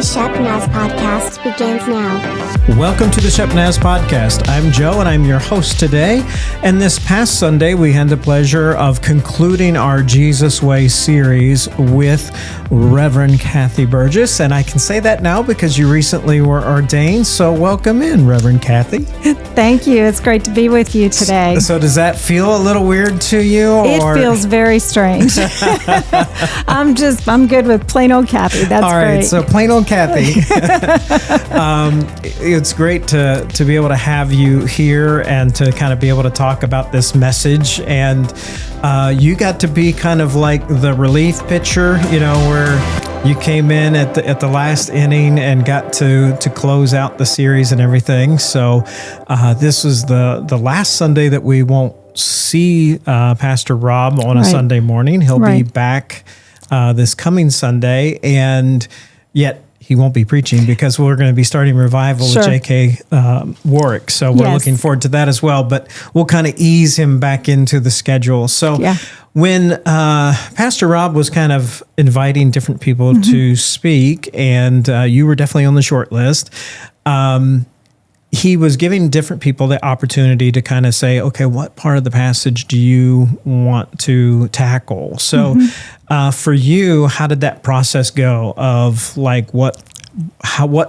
Shepnaz Podcast begins now. Welcome to the Shepnaz Podcast. I'm Joe, and I'm your host today. And this past Sunday, we had the pleasure of concluding our Jesus Way series with Reverend Cathy Burgess. And I can say that now because you recently were ordained. So welcome in, Reverend Cathy. Thank you. It's great to be with you today. So does that feel a little weird to you? It feels very strange. I'm good with plain old Cathy. That's all right, great. so plain old Cathy. It's great to be able to have you here and to kind of be able to talk about this message. And you got to be kind of like the relief pitcher, where you came in at the last inning and got to close out the series and everything. So this was the last Sunday that we won't see Pastor Rob on a Sunday morning. He'll be back this coming Sunday, and yet he won't be preaching because we're going to be starting revival with J.K. Warwick. So we're looking forward to that as well, but we'll kind of ease him back into the schedule. So when Pastor Rob was kind of inviting different people to speak, and you were definitely on the short list, he was giving different people the opportunity to kind of say, okay, what part of the passage do you want to tackle? So for you, how did that process go of like what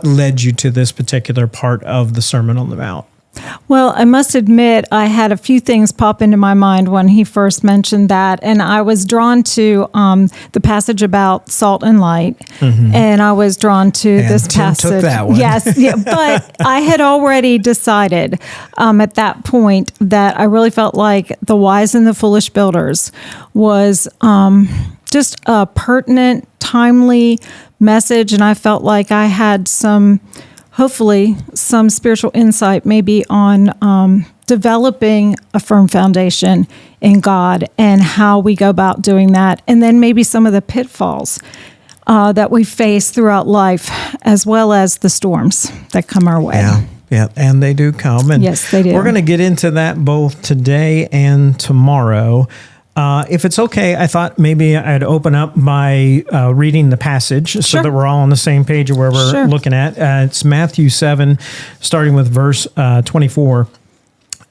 led you to this particular part of the Sermon on the Mount? Well, I must admit, I had a few things pop into my mind when he first mentioned that, and I was drawn to the passage about salt and light, and I was drawn to this Tim passage. Took that one. Yes, but I had already decided at that point that I really felt like the wise and the foolish builders was just a pertinent, timely message, and I felt like I had hopefully some spiritual insight maybe on developing a firm foundation in God and how we go about doing that. And then maybe some of the pitfalls that we face throughout life, as well as the storms that come our way. Yeah, and they do come. And yes, they do. We're going to get into that both today and tomorrow. If it's okay, I thought maybe I'd open up by reading the passage so that we're all on the same page of where we're looking at. It's Matthew 7, starting with verse 24.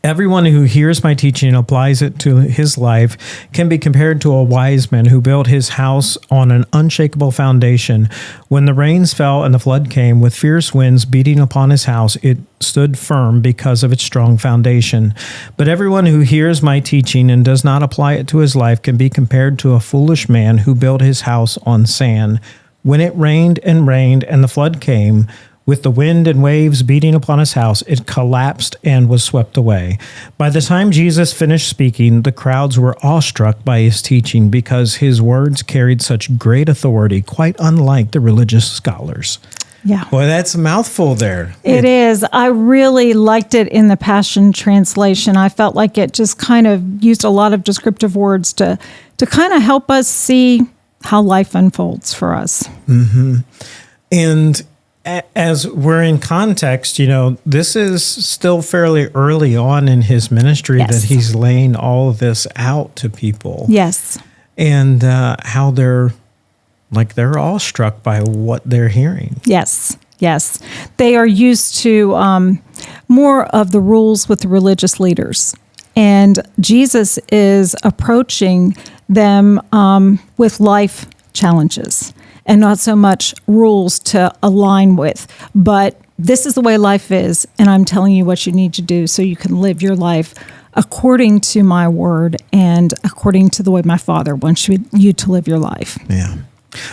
Everyone who hears my teaching and applies it to his life can be compared to a wise man who built his house on an unshakable foundation. When the rains fell and the flood came with fierce winds beating upon his house, it stood firm because of its strong foundation. But everyone who hears my teaching and does not apply it to his life can be compared to a foolish man who built his house on sand. When it rained and the flood came, with the wind and waves beating upon his house, it collapsed and was swept away. By the time Jesus finished speaking, the crowds were awestruck by his teaching because his words carried such great authority, quite unlike the religious scholars. Yeah. Boy, that's a mouthful there. It is. I really liked it in the Passion Translation. I felt like it just kind of used a lot of descriptive words to kind of help us see how life unfolds for us. And as we're in context, this is still fairly early on in his ministry that he's laying all of this out to people. Yes. And how they're all struck by what they're hearing. Yes. They are used to more of the rules with the religious leaders. And Jesus is approaching them with life challenges. And not so much rules to align with, but this is the way life is, and I'm telling you what you need to do so you can live your life according to my word and according to the way my Father wants you to live your life. Yeah.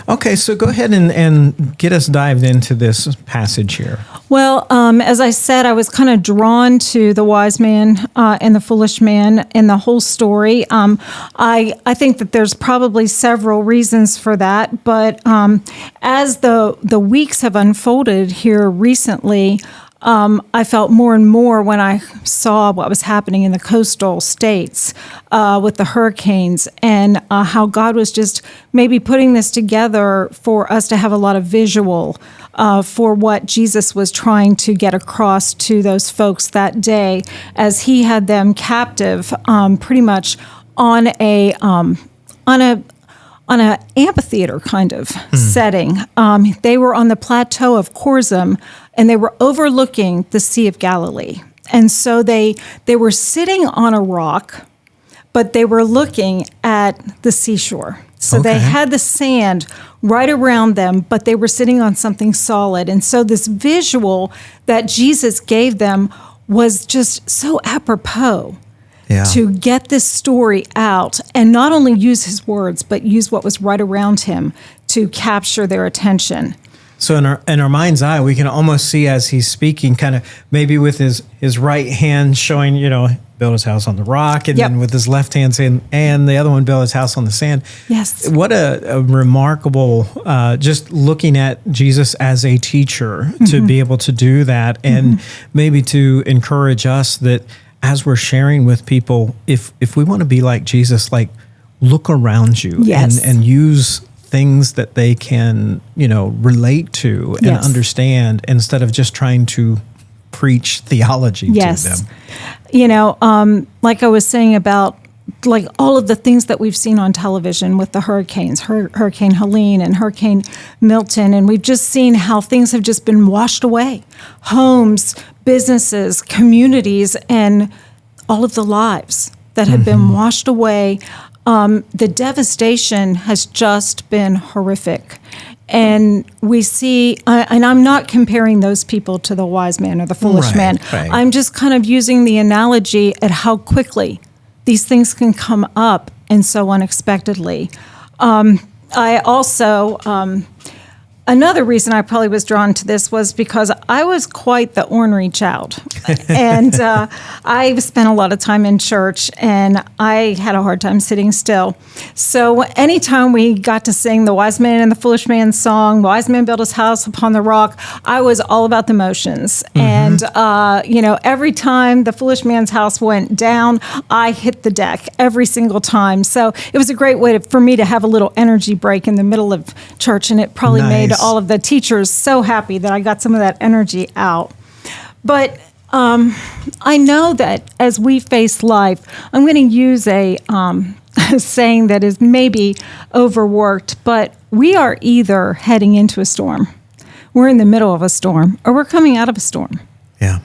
Okay, so go ahead and get us dived into this passage here. Well, as I said, I was kind of drawn to the wise man and the foolish man and the whole story. I think that there's probably several reasons for that, but as the weeks have unfolded here recently, I felt more and more when I saw what was happening in the coastal states with the hurricanes and how God was just maybe putting this together for us to have a lot of visual for what Jesus was trying to get across to those folks that day as he had them captive pretty much on a on an amphitheater kind of setting. They were on the plateau of Chorazin, and they were overlooking the Sea of Galilee. And so they were sitting on a rock, but they were looking at the seashore. So they had the sand right around them, but they were sitting on something solid. And so this visual that Jesus gave them was just so apropos to get this story out and not only use his words, but use what was right around him to capture their attention. So in our mind's eye, we can almost see as he's speaking, kind of maybe with his right hand showing, build his house on the rock, and then with his left hand saying, and the other one build his house on the sand. Yes. What a remarkable, just looking at Jesus as a teacher to be able to do that, and maybe to encourage us that as we're sharing with people, if we want to be like Jesus, like look around you and use things that they can, relate to and understand instead of just trying to preach theology to them. Like I was saying about like all of the things that we've seen on television with the hurricanes, Hurricane Helene and Hurricane Milton, and we've just seen how things have just been washed away. Homes, businesses, communities, and all of the lives that have been washed away. The devastation has just been horrific. And we see, and I'm not comparing those people to the wise man or the foolish man. Right. I'm just kind of using the analogy at how quickly these things can come up and so unexpectedly. I also, another reason I probably was drawn to this was because I was quite the ornery child. And I spent a lot of time in church, and I had a hard time sitting still. So anytime we got to sing the wise man and the foolish man song, wise man built his house upon the rock, I was all about the motions. And, every time the foolish man's house went down, I hit the deck every single time. So it was a great way for me to have a little energy break in the middle of church, and it probably made all of the teachers so happy that I got some of that energy out. But I know that as we face life, I'm going to use a saying that is maybe overworked, but we are either heading into a storm, we're in the middle of a storm, or we're coming out of a storm. Yeah.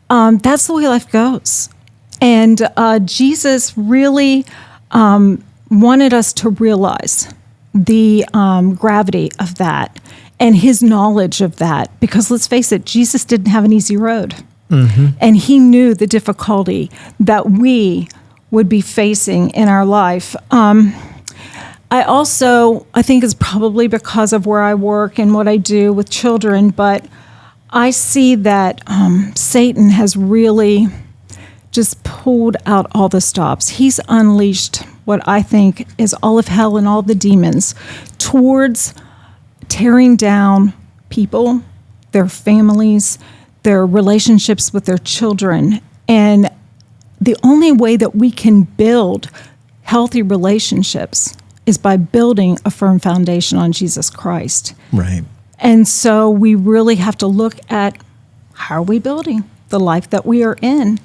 That's the way life goes. And Jesus really wanted us to realize the gravity of that and his knowledge of that, because let's face it, Jesus didn't have an easy road. And he knew the difficulty that we would be facing in our life. I think it's probably because of where I work and what I do with children, but I see that Satan has really just pulled out all the stops. He's unleashed what I think is all of hell and all the demons towards tearing down people, their families, their relationships with their children. And the only way that we can build healthy relationships is by building a firm foundation on Jesus Christ. Right. And so we really have to look at how are we building the life that we are in.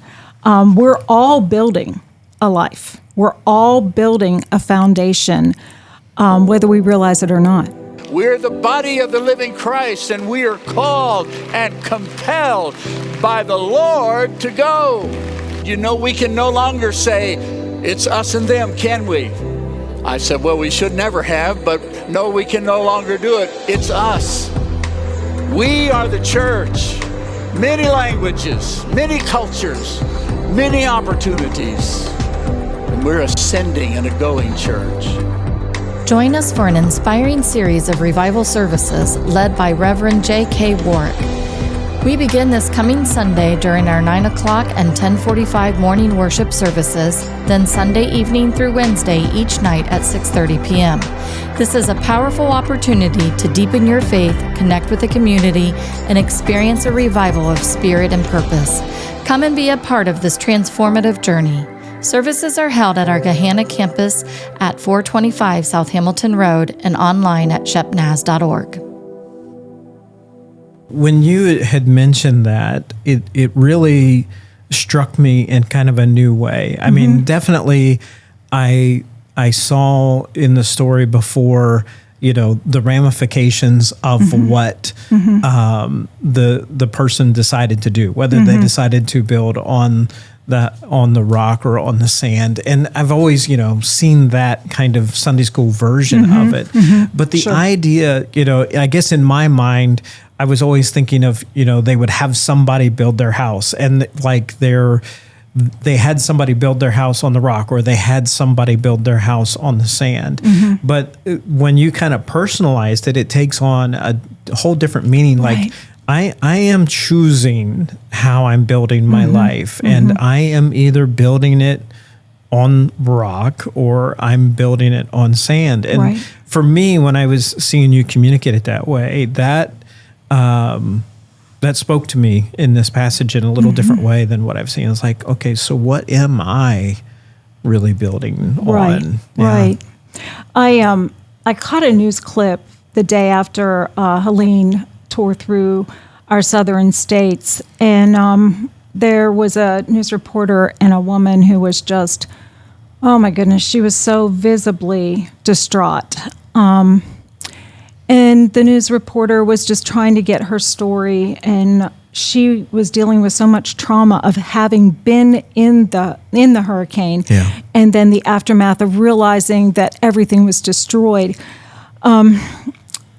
We're all building a life. We're all building a foundation, whether we realize it or not. We're the body of the living Christ, and we are called and compelled by the Lord to go. We can no longer say, it's us and them, can we? I said, well, we should never have, but no, we can no longer do it. It's us. We are the church. Many languages, many cultures, many opportunities. And we're ascending and a going church. Join us for an inspiring series of revival services led by Reverend J.K. Warwick. We begin this coming Sunday during our 9 o'clock and 10:45 morning worship services, then Sunday evening through Wednesday each night at 6:30 p.m. This is a powerful opportunity to deepen your faith, connect with the community, and experience a revival of spirit and purpose. Come and be a part of this transformative journey. Services are held at our Gahanna campus at 425 South Hamilton Road and online at shepnaz.org. When you had mentioned that, it really struck me in kind of a new way. I mean, definitely I I saw in the story before, the ramifications of what the person decided to do, whether they decided to build on the rock or on the sand. And I've always, seen that kind of Sunday school version of it. But the idea, I guess in my mind, I was always thinking of, they would have somebody build their house, and like they had somebody build their house on the rock, or they had somebody build their house on the sand. But when you kind of personalized it, it takes on a whole different meaning. Like, I am choosing how I'm building my life, and I am either building it on rock or I'm building it on sand. And for me, when I was seeing you communicate it that way, that spoke to me in this passage in a little different way than what I've seen. It's like, okay, so what am I really building on? Right. I caught a news clip the day after Helene tore through our southern states, and there was a news reporter and a woman who was just, oh my goodness, she was so visibly distraught. And the news reporter was just trying to get her story, and she was dealing with so much trauma of having been in the hurricane, and then the aftermath of realizing that everything was destroyed.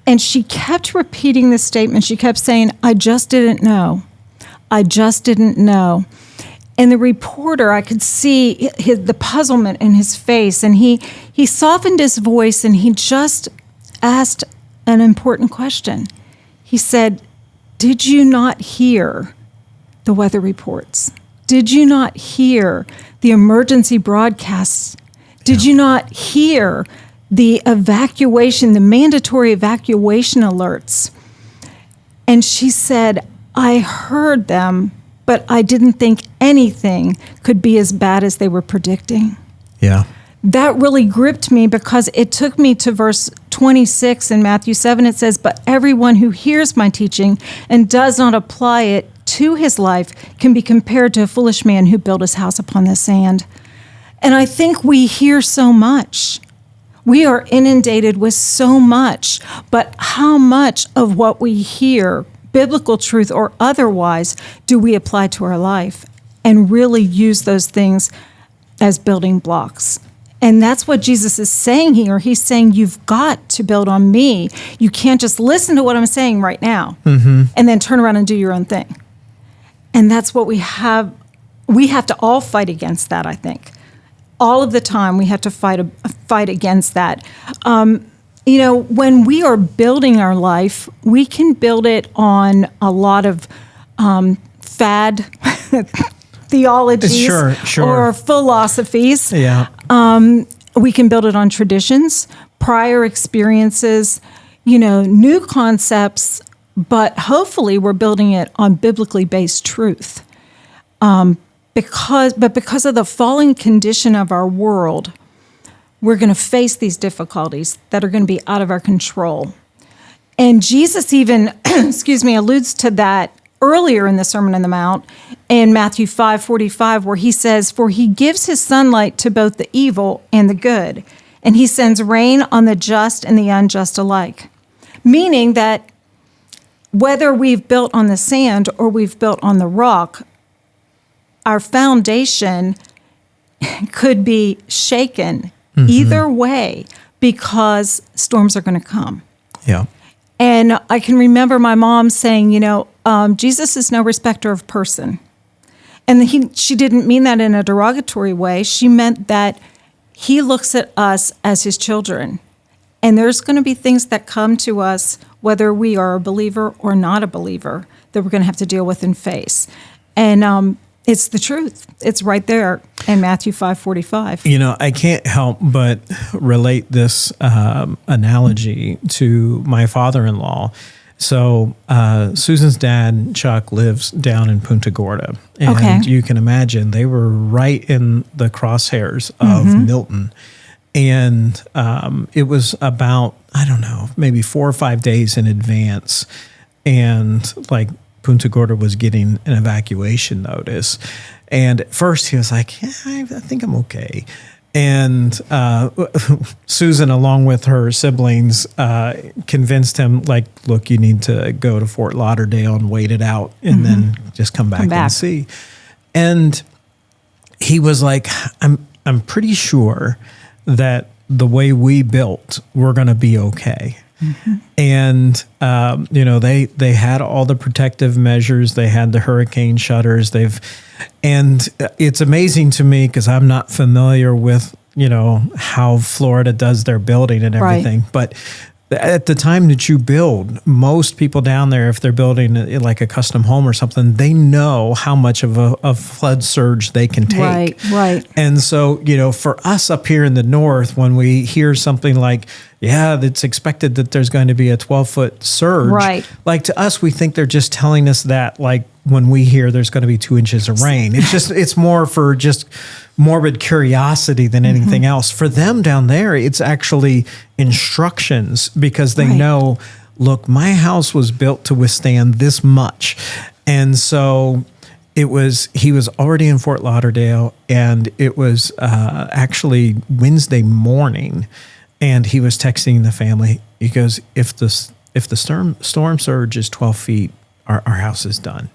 And she kept repeating this statement. She kept saying, "I just didn't know. I just didn't know." And the reporter, I could see the puzzlement in his face, and he softened his voice, and he just asked an important question. He said, "Did you not hear the weather reports? Did you not hear the emergency broadcasts? Did you not hear the evacuation, the mandatory evacuation alerts?" And she said, "I heard them, but I didn't think anything could be as bad as they were predicting." Yeah. That really gripped me, because it took me to verse 26 in Matthew 7. It says, "But everyone who hears my teaching and does not apply it to his life can be compared to a foolish man who built his house upon the sand." And I think we hear so much. We are inundated with so much, but how much of what we hear, biblical truth or otherwise, do we apply to our life and really use those things as building blocks? And that's what Jesus is saying here. He's saying, you've got to build on me. You can't just listen to what I'm saying right now and then turn around and do your own thing. And that's what we have. We have to all fight against that, I think. All of the time, we have to fight against that. When we are building our life, we can build it on a lot of fad theologies or philosophies. Yeah. We can build it on traditions, prior experiences, new concepts, but hopefully we're building it on biblically based truth. Because of the fallen condition of our world, we're going to face these difficulties that are going to be out of our control. And Jesus even, alludes to that earlier in the Sermon on the Mount in Matthew 5:45, where he says, "For he gives his sunlight to both the evil and the good, and he sends rain on the just and the unjust alike." Meaning that whether we've built on the sand or we've built on the rock, our foundation could be shaken either way, because storms are going to come. Yeah. And I can remember my mom saying, Jesus is no respecter of person. And she didn't mean that in a derogatory way. She meant that he looks at us as his children. And there's going to be things that come to us, whether we are a believer or not a believer, that we're going to have to deal with and face. And it's the truth. It's right there in Matthew 5:45. I can't help but relate this analogy to my father-in-law. So Susan's dad, Chuck, lives down in Punta Gorda. And you can imagine they were right in the crosshairs of Milton. And it was about, maybe 4 or 5 days in advance. And Punta Gorda was getting an evacuation notice. And at first he was like, I think I'm okay. And Susan, along with her siblings, convinced him, like, look, you need to go to Fort Lauderdale and wait it out and then just come back and see. And he was like, I'm pretty sure that the way we built, we're going to be okay. And, they had all the protective measures. They had the hurricane shutters. And it's amazing to me because I'm not familiar with, how Florida does their building and everything. Right. But at the time that you build, most people down there, if they're building like a custom home or something, they know how much of a flood surge they can take. Right. And so, for us up here in the north, when we hear something like, it's expected that there's going to be a 12-foot surge. Right. Like to us, we think they're just telling us that, like when we hear there's going to be 2 inches of rain. It's more for just morbid curiosity than anything else. For them down there, it's actually instructions because they know, look, my house was built to withstand this much. And so he was already in Fort Lauderdale, and it was actually Wednesday morning. And he was texting the family. He goes, if the storm surge is 12 feet, our house is done,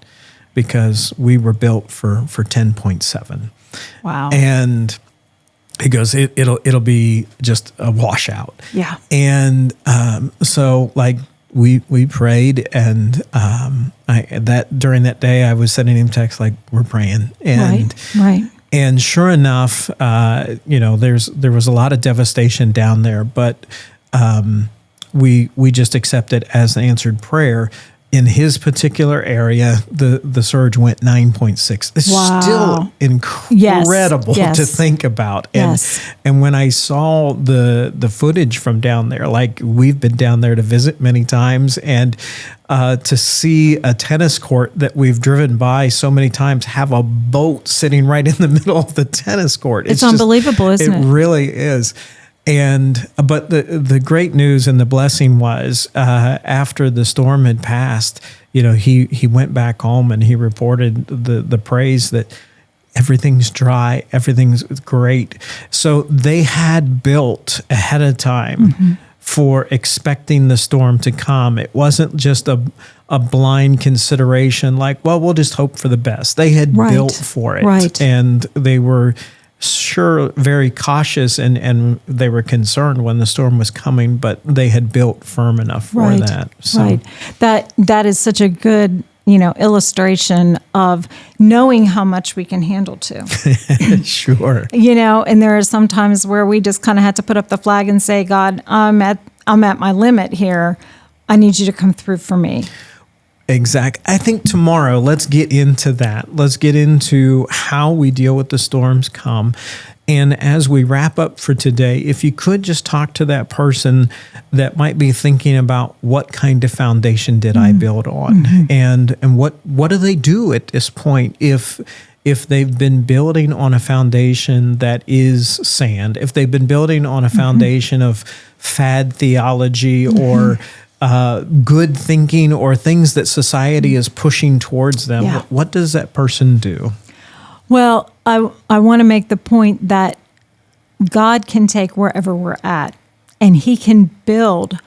because we were built for 10.7. Wow. And he goes, it'll be just a washout. Yeah. And so like we prayed, and during that day I was sending him texts like, we're praying. And right. And sure enough, there was a lot of devastation down there, but we just accept it as an answered prayer. In his particular area, the surge went 9.6. It's still incredible to think about. And when I saw the footage from down there, like we've been down there to visit many times, and to see a tennis court that we've driven by so many times have a boat sitting right in the middle of the tennis court. It's unbelievable, isn't it? It really is. But the great news and the blessing was after the storm had passed, he went back home and he reported the praise that everything's dry, everything's great. So they had built ahead of time for expecting the storm to come. It wasn't just a blind consideration like, well, we'll just hope for the best. They had built for it, and they were very cautious, and they were concerned when the storm was coming, but they had built firm enough for that. So. That is such a good, illustration of knowing how much we can handle too. Sure. And there are some times where we just kind of had to put up the flag and say, God, I'm at my limit here. I need you to come through for me. Exactly. I think tomorrow, let's get into that. Let's get into how we deal with the storms come. And as we wrap up for today, if you could just talk to that person that might be thinking about what kind of foundation did I build on, and what do they do at this point if they've been building on a foundation that is sand, if they've been building on a foundation of fad theology or good thinking or things that society is pushing towards them. Yeah. What does that person do? Well, I want to make the point that God can take wherever we're at, and he can build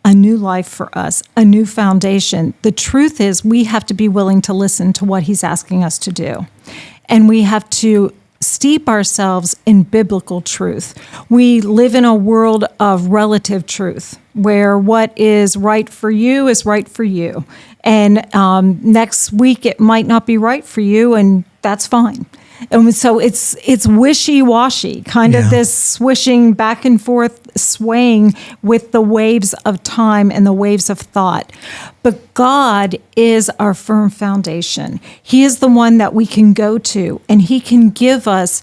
a new life for us, a new foundation. The truth is we have to be willing to listen to what he's asking us to do. And we have to steep ourselves in biblical truth. We live in a world of relative truth where what is right for you is right for you. And next week it might not be right for you, and that's fine. And so it's wishy-washy, kind of this swishing back and forth, swaying with the waves of time and the waves of thought. But God is our firm foundation. He is the one that we can go to, and he can give us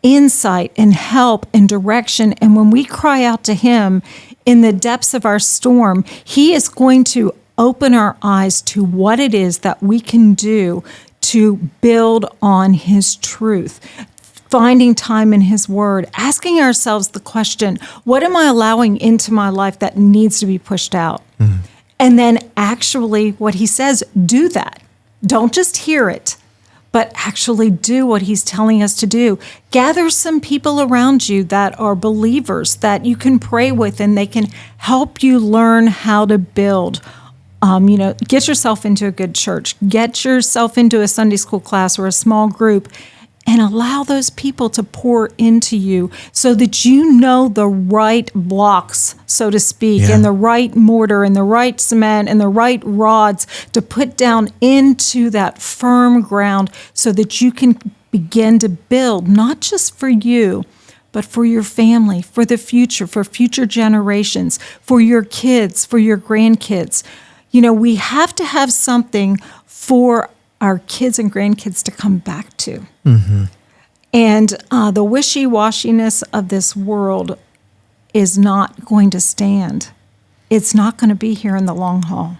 insight and help and direction. And when we cry out to him in the depths of our storm, he is going to open our eyes to what it is that we can do to build on his truth, finding time in his word, asking ourselves the question, what am I allowing into my life that needs to be pushed out? And then actually what he says, do that. Don't just hear it, but actually do what he's telling us to do. Gather some people around you that are believers that you can pray with, and they can help you learn how to build. Get yourself into a good church. Get yourself into a Sunday school class or a small group, and allow those people to pour into you so that you know the right blocks, so to speak, and the right mortar and the right cement and the right rods to put down into that firm ground so that you can begin to build, not just for you, but for your family, for the future, for future generations, for your kids, for your grandkids. We have to have something for our kids and grandkids to come back to. Mm-hmm. And the wishy-washiness of this world is not going to stand. It's not going to be here in the long haul.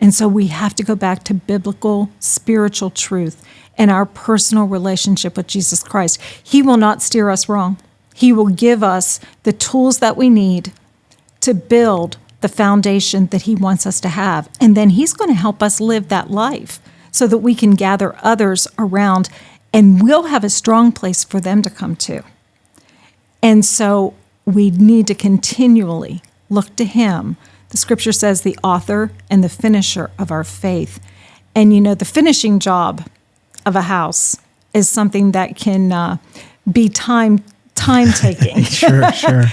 And so we have to go back to biblical, spiritual truth and our personal relationship with Jesus Christ. He will not steer us wrong. He will give us the tools that we need to build the foundation that he wants us to have. And then he's going to help us live that life so that we can gather others around, and we'll have a strong place for them to come to. And so we need to continually look to him. The scripture says the author and the finisher of our faith. And the finishing job of a house is something that can be time-taking. Sure.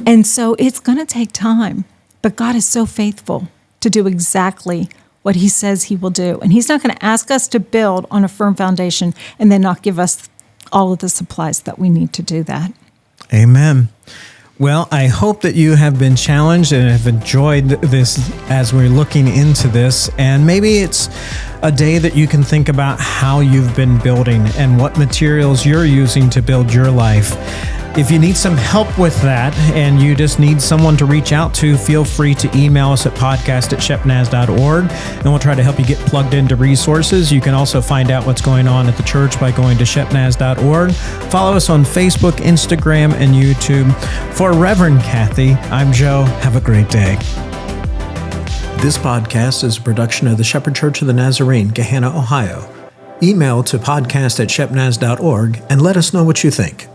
And so it's going to take time. But God is so faithful to do exactly what he says he will do. And he's not going to ask us to build on a firm foundation and then not give us all of the supplies that we need to do that. Amen. Well, I hope that you have been challenged and have enjoyed this as we're looking into this. And maybe it's a day that you can think about how you've been building and what materials you're using to build your life. If you need some help with that and you just need someone to reach out to, feel free to email us at podcast@shepnaz.org, and we'll try to help you get plugged into resources. You can also find out what's going on at the church by going to shepnaz.org. Follow us on Facebook, Instagram, and YouTube. For Reverend Cathy, I'm Joe. Have a great day. This podcast is a production of the Shepherd Church of the Nazarene, Gahanna, Ohio. Email to podcast@shepnaz.org and let us know what you think.